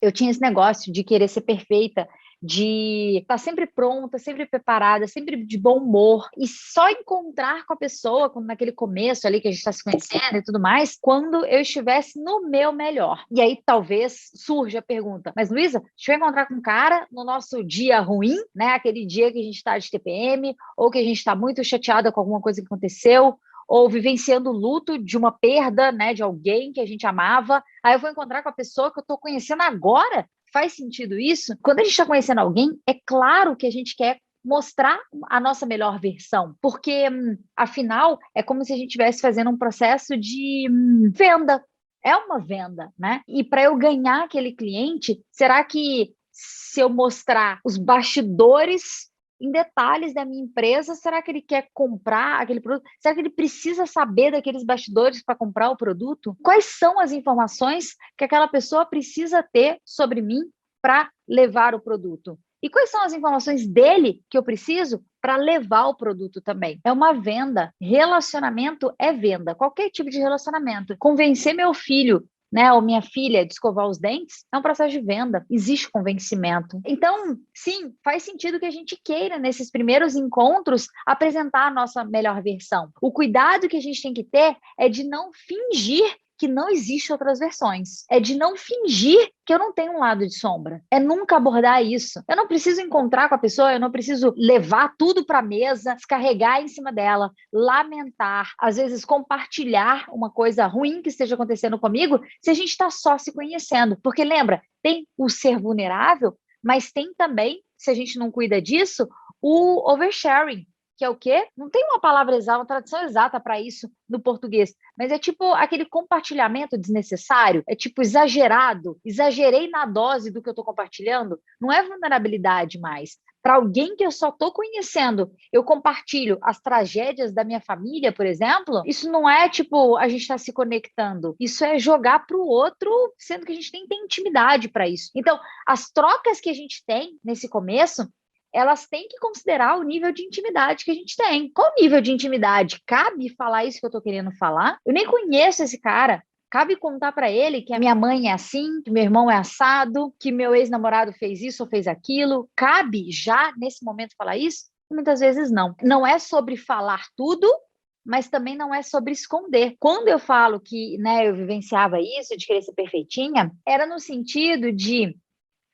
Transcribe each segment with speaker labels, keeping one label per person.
Speaker 1: eu tinha esse negócio de querer ser perfeita, de estar sempre pronta, sempre preparada, sempre de bom humor, e só encontrar com a pessoa naquele começo ali que a gente está se conhecendo e tudo mais, quando eu estivesse no meu melhor. E aí talvez surja a pergunta, mas Luísa, deixa eu encontrar com um cara no nosso dia ruim, né? Aquele dia que a gente está de TPM, ou que a gente está muito chateada com alguma coisa que aconteceu, ou vivenciando o luto de uma perda, né, de alguém que a gente amava. Aí eu vou encontrar com a pessoa que eu estou conhecendo agora. Faz sentido isso? Quando a gente está conhecendo alguém, é claro que a gente quer mostrar a nossa melhor versão, porque, afinal, é como se a gente estivesse fazendo um processo de venda. É uma venda, né? E para eu ganhar aquele cliente, será que se eu mostrar os bastidores em detalhes da minha empresa, será que ele quer comprar aquele produto? Será que ele precisa saber daqueles bastidores para comprar o produto? Quais são as informações que aquela pessoa precisa ter sobre mim para levar o produto? E quais são as informações dele que eu preciso para levar o produto também? É uma venda. Relacionamento é venda. Qualquer tipo de relacionamento. Convencer meu filho, né, ou minha filha de escovar os dentes, é um processo de venda, existe convencimento. Então, sim, faz sentido que a gente queira, nesses primeiros encontros, apresentar a nossa melhor versão. O cuidado que a gente tem que ter é de não fingir que não existem outras versões. É de não fingir que eu não tenho um lado de sombra. É nunca abordar isso. Eu não preciso encontrar com a pessoa, eu não preciso levar tudo para a mesa, descarregar em cima dela, lamentar, às vezes compartilhar uma coisa ruim que esteja acontecendo comigo, se a gente está só se conhecendo. Porque lembra, tem o ser vulnerável, mas tem também, se a gente não cuida disso, o oversharing, que é o quê? Não tem uma palavra exata, uma tradução exata para isso no português, mas é tipo aquele compartilhamento desnecessário, é tipo exagerado, exagerei na dose do que eu estou compartilhando, não é vulnerabilidade mais. Para alguém que eu só estou conhecendo, eu compartilho as tragédias da minha família, por exemplo, isso não é tipo a gente está se conectando, isso é jogar para o outro, sendo que a gente nem tem intimidade para isso. Então, as trocas que a gente tem nesse começo, elas têm que considerar o nível de intimidade que a gente tem. Qual nível de intimidade? Cabe falar isso que eu tô querendo falar? Eu nem conheço esse cara. Cabe contar para ele que a minha mãe é assim, que meu irmão é assado, que meu ex-namorado fez isso ou fez aquilo? Cabe já nesse momento falar isso? Muitas vezes não. Não é sobre falar tudo, mas também não é sobre esconder. Quando eu falo que, né, eu vivenciava isso, de querer ser perfeitinha, era no sentido de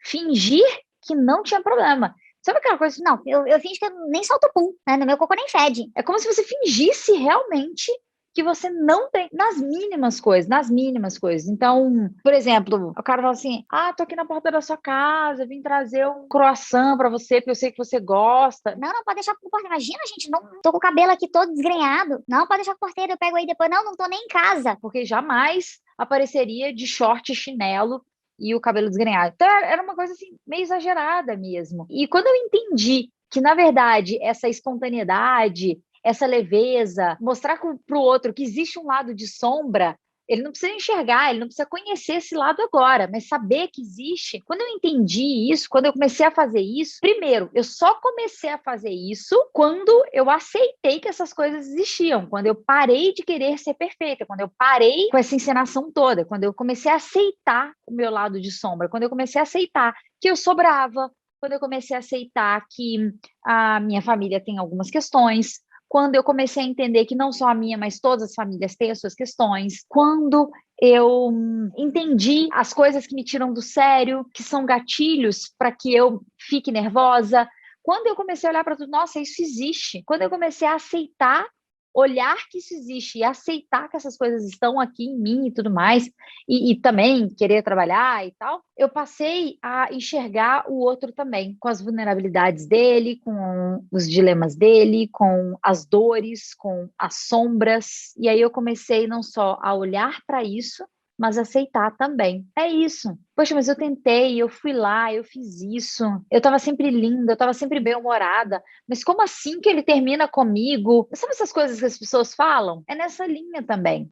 Speaker 1: fingir que não tinha problema. Sabe aquela coisa assim, não, eu fingi que eu nem solto pum, né? No meu cocô nem fede. É como se você fingisse realmente que você não tem, nas mínimas coisas, nas mínimas coisas. Então, por exemplo, o cara fala assim, tô aqui na porta da sua casa, vim trazer um croissant pra você, porque eu sei que você gosta.
Speaker 2: Não, não, pode deixar pro porteiro. Imagina, gente, não tô com o cabelo aqui todo desgrenhado. Não, pode deixar pro porteiro, eu pego aí depois. Não, não tô nem em casa.
Speaker 1: Porque jamais apareceria de short e chinelo e o cabelo desgrenhado. Então, era uma coisa assim, meio exagerada mesmo. E quando eu entendi que, na verdade, essa espontaneidade, essa leveza, mostrar para o outro que existe um lado de sombra, ele não precisa enxergar, ele não precisa conhecer esse lado agora, mas saber que existe. Quando eu entendi isso, quando eu comecei a fazer isso, primeiro, eu só comecei a fazer isso quando eu aceitei que essas coisas existiam, quando eu parei de querer ser perfeita, quando eu parei com essa encenação toda, quando eu comecei a aceitar o meu lado de sombra, quando eu comecei a aceitar que eu sou brava, quando eu comecei a aceitar que a minha família tem algumas questões, quando eu comecei a entender que não só a minha, mas todas as famílias têm as suas questões, quando eu entendi as coisas que me tiram do sério, que são gatilhos para que eu fique nervosa, quando eu comecei a olhar para tudo, nossa, isso existe. Quando eu comecei a aceitar, olhar que isso existe e aceitar que essas coisas estão aqui em mim e tudo mais, e também querer trabalhar e tal, eu passei a enxergar o outro também, com as vulnerabilidades dele, com os dilemas dele, com as dores, com as sombras, e aí eu comecei não só a olhar para isso, mas aceitar também. É isso. Poxa, mas eu tentei, eu fui lá, eu fiz isso. Eu tava sempre linda, eu tava sempre bem-humorada. Mas como assim que ele termina comigo? Sabe essas coisas que as pessoas falam? É nessa linha também.